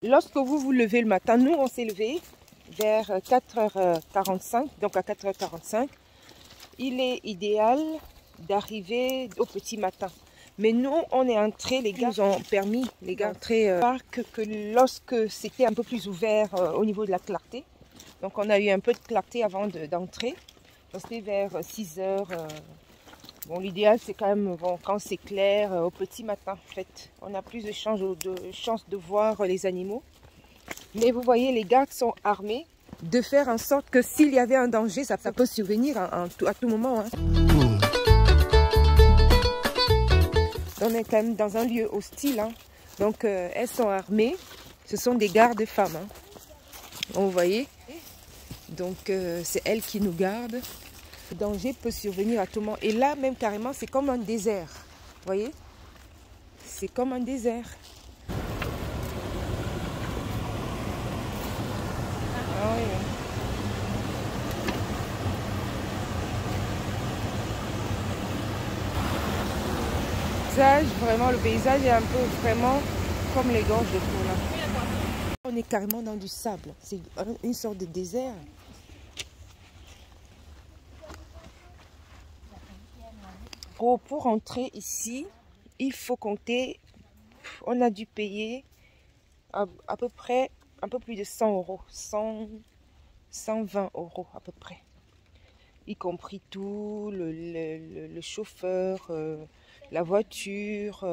Lorsque vous vous levez le matin, nous on s'est levé vers 4h45, donc à 4h45, il est idéal d'arriver au petit matin. Mais nous, on est entrés, les gars nous ont permis, les gars, d'entrer au parc que lorsque c'était un peu plus ouvert au niveau de la clarté. Donc on a eu un peu de clarté avant d'entrer. C'était vers 6h. Bon, l'idéal c'est quand même quand c'est clair, au petit matin en fait. On a plus de chance de voir les animaux. Mais vous voyez, les gardes sont armés de faire en sorte que s'il y avait un danger, ça peut survenir à tout moment. Hein. On est quand même dans un lieu hostile. Hein. Donc elles sont armées. Ce sont des gardes femmes. Hein. Vous voyez. Donc c'est elles qui nous gardent. Le danger peut survenir à tout moment. Et là, même carrément, c'est comme un désert. Vous voyez? C'est comme un désert. Ah oui. Vraiment, le paysage est un peu vraiment comme les gorges de Kola. On est carrément dans du sable. C'est une sorte de désert. Pour entrer ici, il faut compter, on a dû payer à peu près un peu plus de 100 euros, 120 euros à peu près, y compris tout, le chauffeur, la voiture,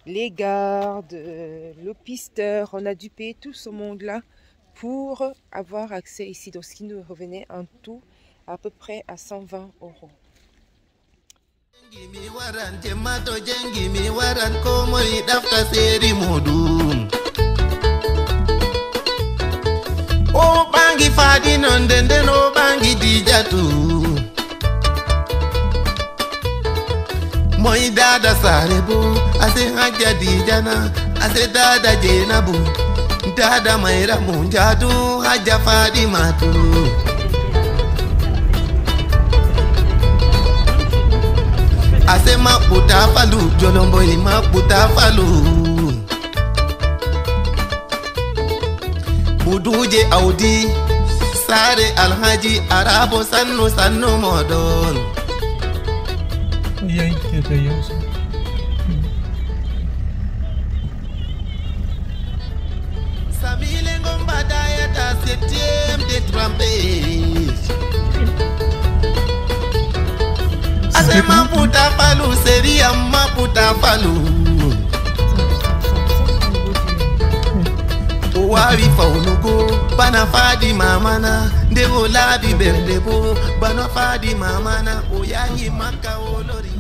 les gardes, le pisteur. On a dû payer tout ce monde-là pour avoir accès ici, donc ce qui nous revenait en tout à peu près à 120 euros. Gimi waran jemato jengimi waran komoi dafta seri modum o bangi fadi non dende no bangi dijatu moi dada sarebo ase haja dijana ase dada jenabu dada maira munjatu haja fadi matu. Ase maputa falu, jolombo i maputa falu. Buduje audi, sare alhaji arabo sanno sanno modon. Samile ngomba dayata 7e de trumpet. Ase maputa falu, seria maputa falu. Owawi faunugo, bana fadi mamana. Devo labi berdebo, bana fadi mamana. Oyahi maka olori.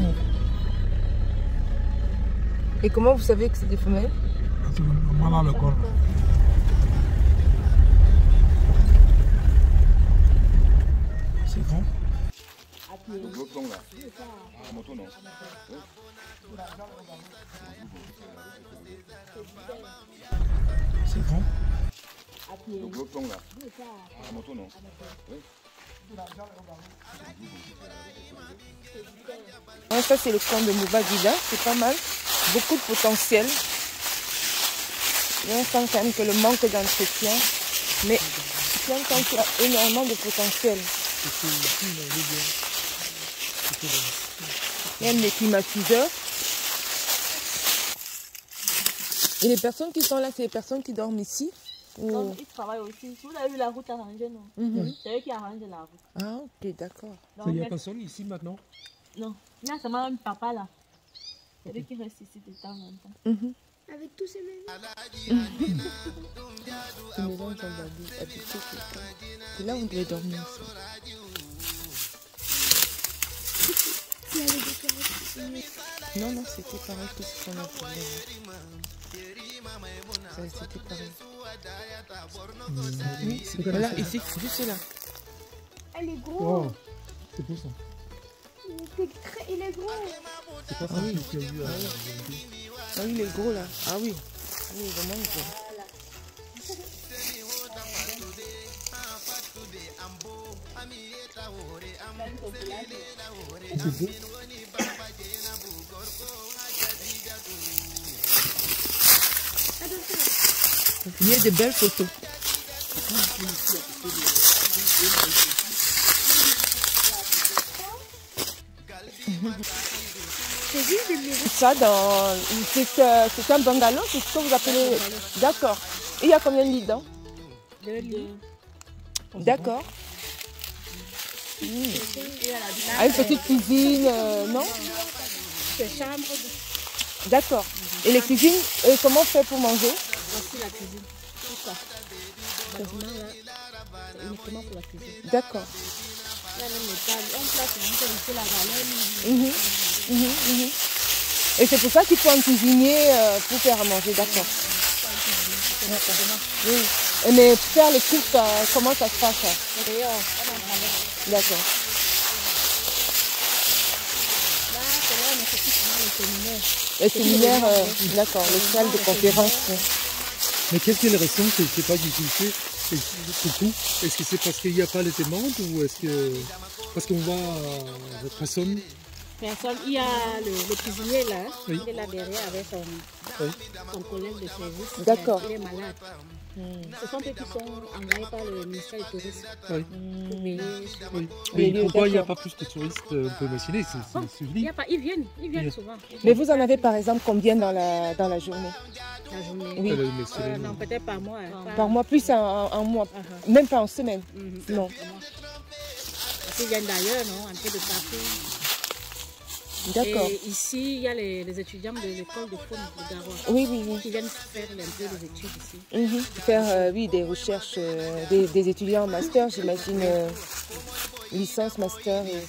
Et comment vous savez que c'est des femelles? Voilà le corps. C'est bon? Le bloc là. La moto non. C'est bon? Le bloc là. La moto non. Oui. Ça c'est le camp de Mubadila, c'est pas mal, beaucoup de potentiel. On sent quand même que le manque d'entretien, mais c'est un camp qui a énormément de potentiel. Il y a des climatiseurs. Et les personnes qui sont là, c'est les personnes qui dorment ici? Non, ils travaillent aussi. Vous avez vu la route arrangée, non? C'est eux qui arrangent la route. Ah, ok, d'accord. Il n'y a personne ici maintenant? Non, il y a seulement un papa là. C'est lui qui reste ici de temps en temps. Avec tous ces mêmes. Ces maisons sont habitées. C'est là où on devait dormir aussi. Non, non, c'était pareil que ce qu'on a fait. C'était pareil. Oui, c'est là, ici, juste là. Elle est gros. Oh, c'est pour ça. Il est gros. C'est pas ça que tu as vu. Ah oui, il est gros là. Ah oui. Il est vraiment gros. C'est beau. Il y a de belles photos. C'est juste des maisons. Ça, c'est un bungalow, c'est ce que vous appelez. D'accord. Il y a combien de lits dedans? 2 lits. D'accord. Il y a la Ah, une petite cuisine, non? chambre, D'accord. Et les cuisines, comment on fait pour manger? voici la cuisine. Tout ça. Bâtiment là, c'est uniquement pour la cuisine. D'accord. Là, même les tables, on place un peu ici la galère. Et c'est pour ça qu'il faut un cuisinier pour faire à manger, d'accord. Oui. Et mais pour faire les coupes, comment ça se passe? D'ailleurs, on en travaille. D'accord. Là, c'est là où on nécessite vraiment le séminaire. Les séminaires, d'accord, les salles de conférence. Mais qu'est-ce qui est la raison que c'est pas diffusé pour tout? Est-ce que c'est parce qu'il n'y a pas les demandes ou est-ce que parce qu'on va à votre personne? Personne, il y a le cuisinier là, Oui. il est là derrière avec son collègue de service. D'accord. Il est malade. Ce sont eux qui sont envoyés par le ministère du Tourisme Oui. pour payer. Oui. Les Mais lieux, pourquoi il n'y a d'accord. pas plus de touristes? On peut imaginer, c'est Il suffit. y a pas, ils viennent souvent. Mais vous en avez par exemple combien dans la journée? La journée. Oui. Non, peut-être par mois. Hein, Par mois, plus un mois. Même pas en semaine. Non. Ils viennent d'ailleurs, non, un peu de partout. D'accord. Et ici, il y a les étudiants de l'école de faune de Garoua Oui, oui, oui. qui viennent faire un peu des études ici. Faire oui, des recherches, des étudiants en master, j'imagine, licence, master et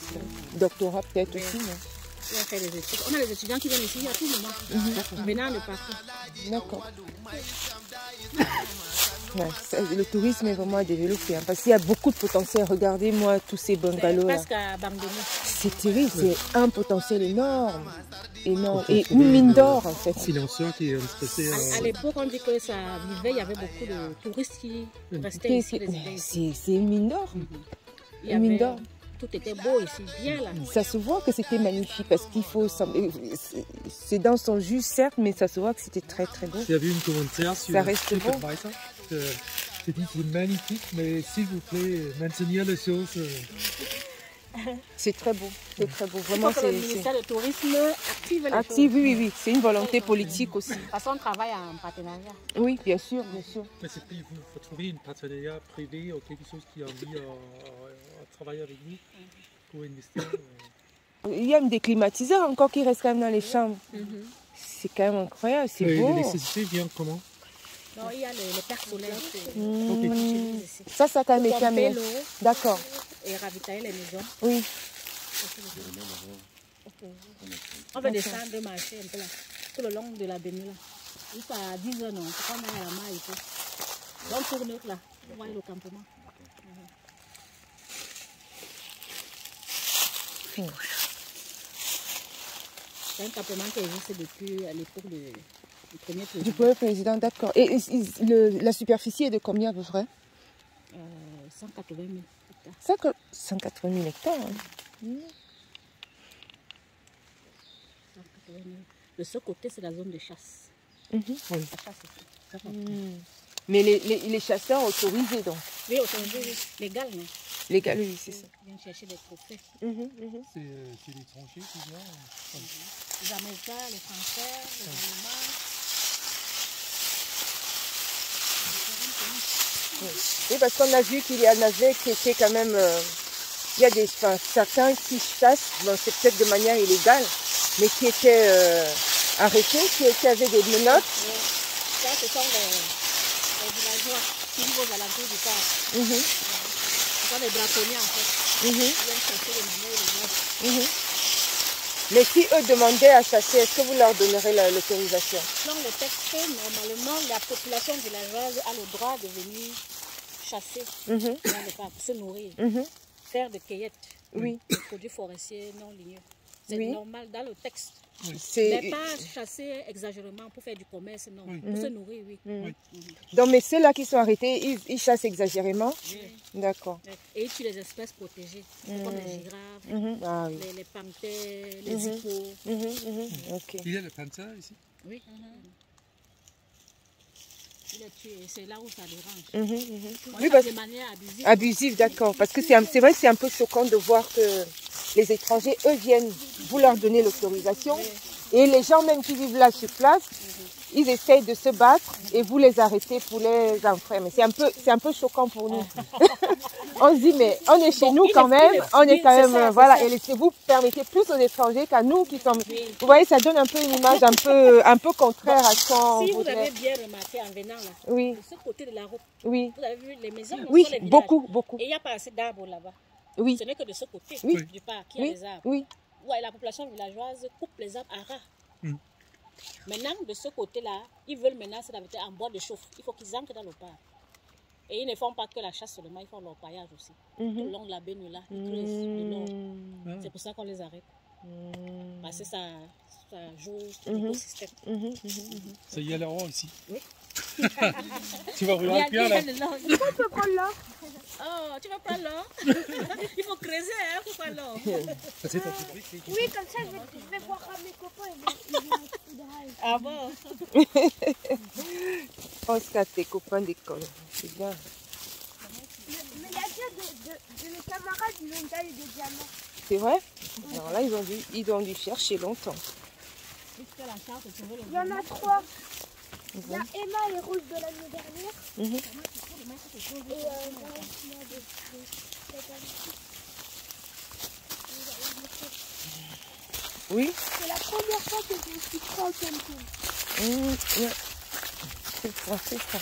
doctorat peut-être aussi. Non? Ils vont faire des études. On a les étudiants qui viennent ici à tout moment, venant de partout. D'accord. Ouais, le tourisme est vraiment à développer hein, parce qu'il y a beaucoup de potentiel. Regardez-moi tous ces C'est bungalows là. presque abandonné. C'est terrible, c'est un potentiel énorme. Énorme. Et une mine d'or en fait. Silencieux qui est stressé. À l'époque, on dit que ça vivait, il y avait beaucoup de touristes qui restaient ici, résidaient ici. C'est une mine d'or. Il y Une mine avait- d'or. Tout était beau ici, bien là. Ça se voit que c'était magnifique parce qu'il faut. C'est dans son jus certes, mais ça se voit que c'était très très beau. J'ai vu un commentaire sur Ça reste beau. TripAdvisor. J'ai dit c'est magnifique, mais s'il vous plaît, maintenir les choses. C'est très beau, c'est très beau. Il Vraiment, faut que le c'est ministère du Tourisme active les actif. choses. Oui, oui, oui. C'est une volonté politique aussi. Parce qu'on travaille en partenariat. Oui, bien sûr, bien sûr. Mais c'est il faut trouver une partenariat privé ou quelque chose qui a envie à travailler avec nous pour investir. Il y a même des climatiseurs encore qui restent quand même dans les chambres. C'est quand même incroyable, c'est beau. L'électricité vient comment? Non, il y a les pertes solaires Ok. qui utilisent ici. Ça a quand même été Pomper amélioré. l'eau D'accord, et ravitailler les maisons. oui. On va descendre de marcher un peu là, tout le long de la Béni là. Jusqu'à 10 heures, non, c'est quand on est à la main et tout. Donc tourne là, on voit le campement. C'est un campement qui existe depuis à l'époque du premier Du président. premier président, d'accord. Et la superficie est de combien à peu près? 180 000 hectares. 180 000 hectares. Hein. 180 000. De ce côté, c'est la zone de chasse. La chasse ici. Mais les chasseurs autorisés, donc. Oui, autorisé, légal, non? Légal, oui, c'est ça. Ils viennent chercher des trophées. C'est l'étranger qui vient. Les Américains, les Français, les Allemands. Oui, parce qu'on a vu qu'il y en avait qui étaient quand même... il y a certains qui chassent, bon, c'est peut-être de manière illégale, mais qui étaient arrêtés, qui avaient des menottes. Ça, ce sont les villageois qui vivent aux alentours du parc. Ce sont les braconniers en fait. Ils viennent chercher les mamelles et les gosses. Mais si eux demandaient à chasser, est-ce que vous leur donnerez l'autorisation? Dans le texte, normalement, la population villageoise a le droit de venir chasser dans le parc, se nourrir, faire des cueillettes, Oui. des produits forestiers non ligneux. C'est Oui. normal dans le texte. C'est- Mais pas chasser exagérément pour faire du commerce, non. Pour se nourrir, oui. Donc, mais ceux-là qui sont arrêtés, ils chassent exagérément. D'accord. Et ils tuent les espèces protégées, comme les girafes, Ah oui. les panthères, les hippos. Ok. Il y a le panthère ici. Oui. C'est là où ça dérange. Oui, parce de manière abusive. abusive, d'accord. Parce que c'est vrai que c'est un peu choquant de voir que les étrangers, eux, viennent, vous leur donnez l'autorisation. Et les gens même qui vivent là sur place, ils essayent de se battre et vous les arrêtez pour les enfreindre. Mais c'est un peu choquant pour nous. On se dit, mais on est chez nous quand même, on est quand même, voilà. Et vous permettez plus aux étrangers qu'à nous qui sommes... Vous voyez, ça donne un peu une image un peu contraire à ce qu'on Si vous voudrait. avez bien remarqué en venant là, Oui, de ce côté de la route, oui, vous avez vu les maisons, oui, sont les villages. beaucoup. Et il n'y a pas assez d'arbres là-bas. Oui, Ce n'est que de ce côté Oui. du parc qu'il y a oui, des arbres. oui. Ouais, la population villageoise coupe les arbres à ras. Mm. Maintenant, de ce côté-là, ils veulent maintenant cette habitat en bois de chauffe. Il faut qu'ils entrent dans le parc. Et ils ne font pas que la chasse seulement, ils font leur paillage aussi. Tout le long de la baie là, ils creusent le long. C'est pour ça qu'on les arrête. Parce que ça joue sur l'écosystème. Ça y est, l'or ici. Oui. Tu vas rouler un pierre là. On peut prendre l'or. Oh, tu vas prendre l'or? Il faut creuser hein, pour prendre l'or. C'est ton public. Oui, comme ça, je vais voir à mes copains et ils vont me foutre. Ah bon? Pense à tes copains d'école. C'est bien. Mais il y a déjà de mes camarades, ils ont déjà eu des diamants. C'est vrai? Alors là, ils ont dû chercher longtemps. Il y en a 3. Il y a Emma et Rose de l'année dernière. Et il y a cette année. Oui? C'est la première fois que je me suis pris au camping. Ouais. C'est ça, c'est ça.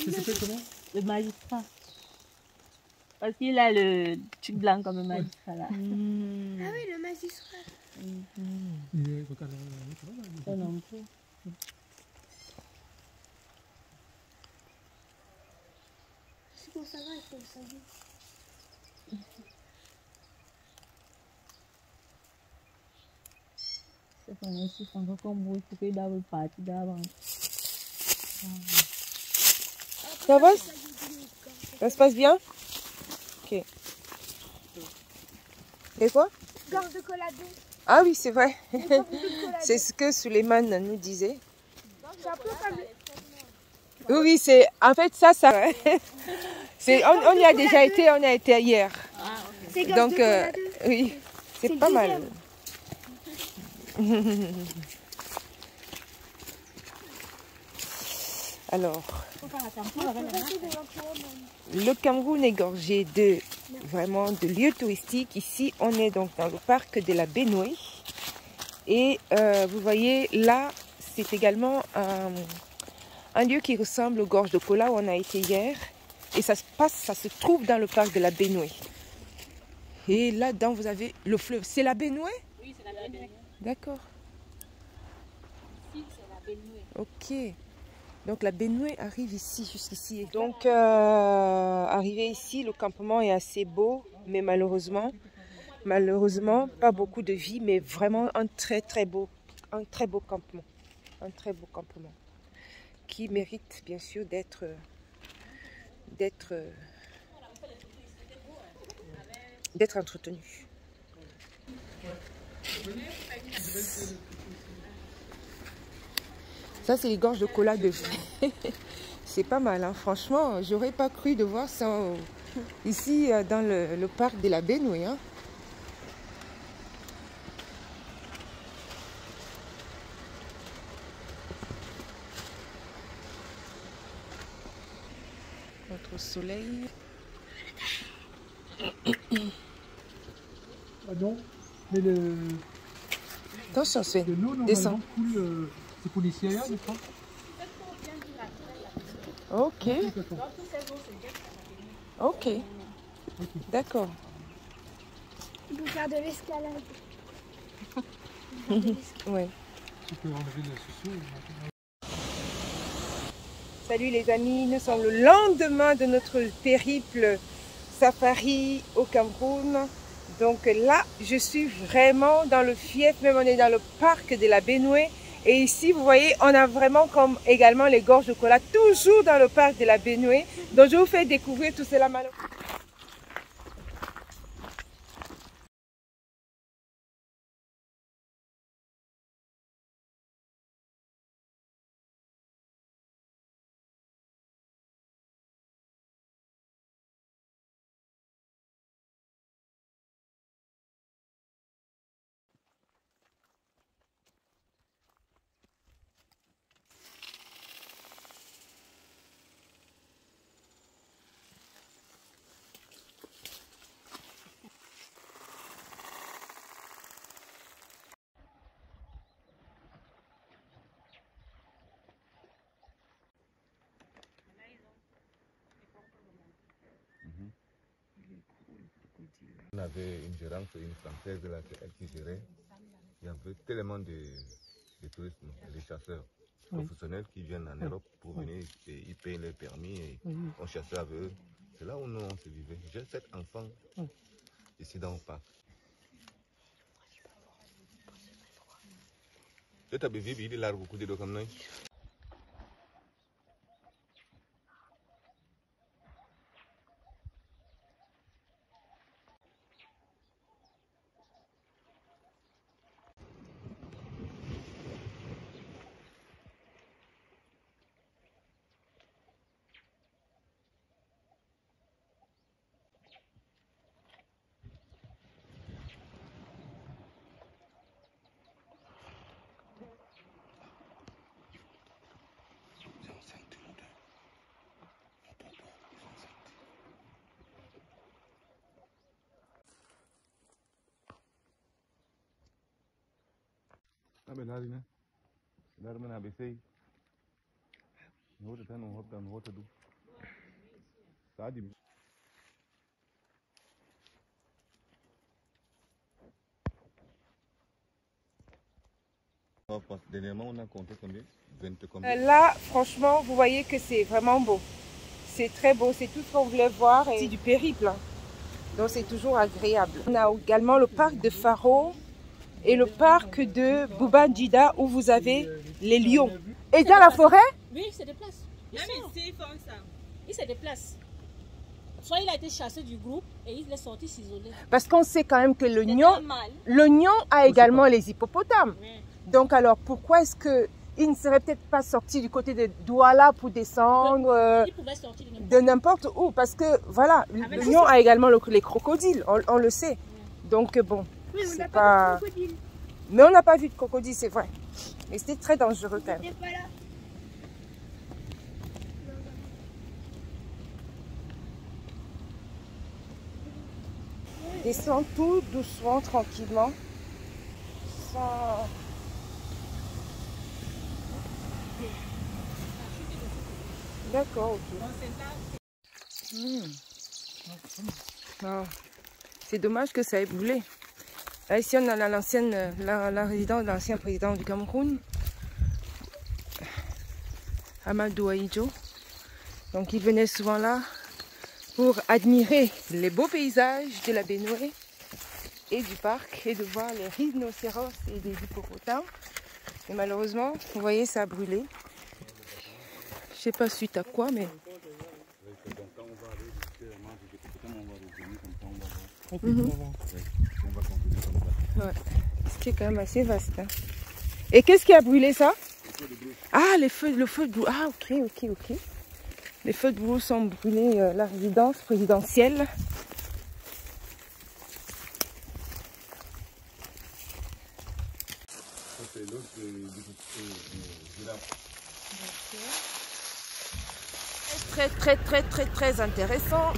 Ça s'appelle comment? Le magistrat. Parce qu'il a le truc blanc comme le magistrat là. Ah oui, le magistrat. Ça non plus. C'est pour savoir, il faut le savoir. C'est qu'on est ici, on comme vous, il faut qu'il doit partir d'avant. Ça va? Ça se passe bien? Ok. Et quoi? Gorge de cola douce. Ah oui, c'est vrai. Une gorge de cola C'est ce que Suleiman nous disait. C'est un peu comme... Oui, c'est... En fait, ça... On y a déjà été, on a été hier. C'est gorge Donc, de cola douce. oui, c'est C'est pas le mal. Alors, le Cameroun est gorgé de vraiment de lieux touristiques. Ici, on est donc dans le parc de la Benoué. Et vous voyez, là, c'est également un lieu qui ressemble aux gorges de Kola où on a été hier. Et ça se trouve dans le parc de la Benoué. Et là-dedans, vous avez le fleuve. C'est la Benoué? Oui, c'est la Benoué. D'accord. Ici, c'est la Benoué. Ok. Donc la Benoué arrive ici, jusqu'ici. Donc arrivé ici, le campement est assez beau, mais malheureusement, pas beaucoup de vie, mais vraiment un très beau campement. Un très beau campement. Qui mérite bien sûr d'être entretenu. Ça, c'est les gorges de Kola de C'est pas mal, hein. Franchement, j'aurais pas cru de voir ça ici dans le parc de la Benoué. Hein. Notre soleil. Ah non, mais le... Attention, Sven. De l'eau, Descends. normalement, coule... C'est pour les céréales, je crois. Ok. Ok. D'accord. Il faut faire de l'escalade. Ouais. Tu peux enlever la chaussure. Salut les amis, nous sommes le lendemain de notre périple safari au Cameroun. Donc là, je suis vraiment dans le fief, même on est dans le parc de la Benoué. Et ici, vous voyez, on a vraiment comme également les gorges de Kola, toujours dans le parc de la Benoué. Donc je vous fais découvrir tout cela maintenant. On avait une gérante, une française là, elle qui gérait. Il y avait tellement de touristes, des chasseurs professionnels qui viennent en Europe pour venir et ils payent les permis et on chassait avec eux. C'est là où nous on se vivait. J'ai 7 enfants ici dans le parc. Tu as vu, il a beaucoup de dos comme nous. Dernièrement, on a compté combien? 20 combien? Là, franchement, vous voyez que c'est vraiment beau. C'est très beau, c'est tout ce qu'on voulait voir. C'est du périple, hein. Donc c'est toujours agréable. On a également le parc de Faro et le parc de Boubandjida où vous avez les lions. Et dans la forêt? Oui, il se déplace. Il se déplace. Soit il a été chassé du groupe et il est sorti s'isoler. Parce qu'on sait quand même que le lion a également les hippopotames. Oui. Donc alors pourquoi est-ce qu'il ne serait peut-être pas sorti du côté de Douala pour descendre il pouvait sortir de n'importe où? Parce que voilà, le lion a également les crocodiles, on le sait. Oui. Donc bon, oui, c'est pas... Mais on n'a pas vu de crocodile, c'est vrai. Mais c'était très dangereux quand même. Descends tout doucement, tranquillement. Sans... D'accord, ok. Oh. C'est dommage que ça ait brûlé. Là, ici, on a la résidence de l'ancien président du Cameroun, Amadou Ahidjo. Donc, il venait souvent là pour admirer les beaux paysages de la Benoué et du parc et de voir les rhinocéros et des hippopotames. Et malheureusement, vous voyez, ça a brûlé. Je sais pas suite à quoi, mais... Ouais. Ce qui est quand même assez vaste. Hein. Et qu'est-ce qui a brûlé ça? Ah, le feu de boue. Ah, ok. Les feux de boue sont brûlés la résidence présidentielle. Très intéressant.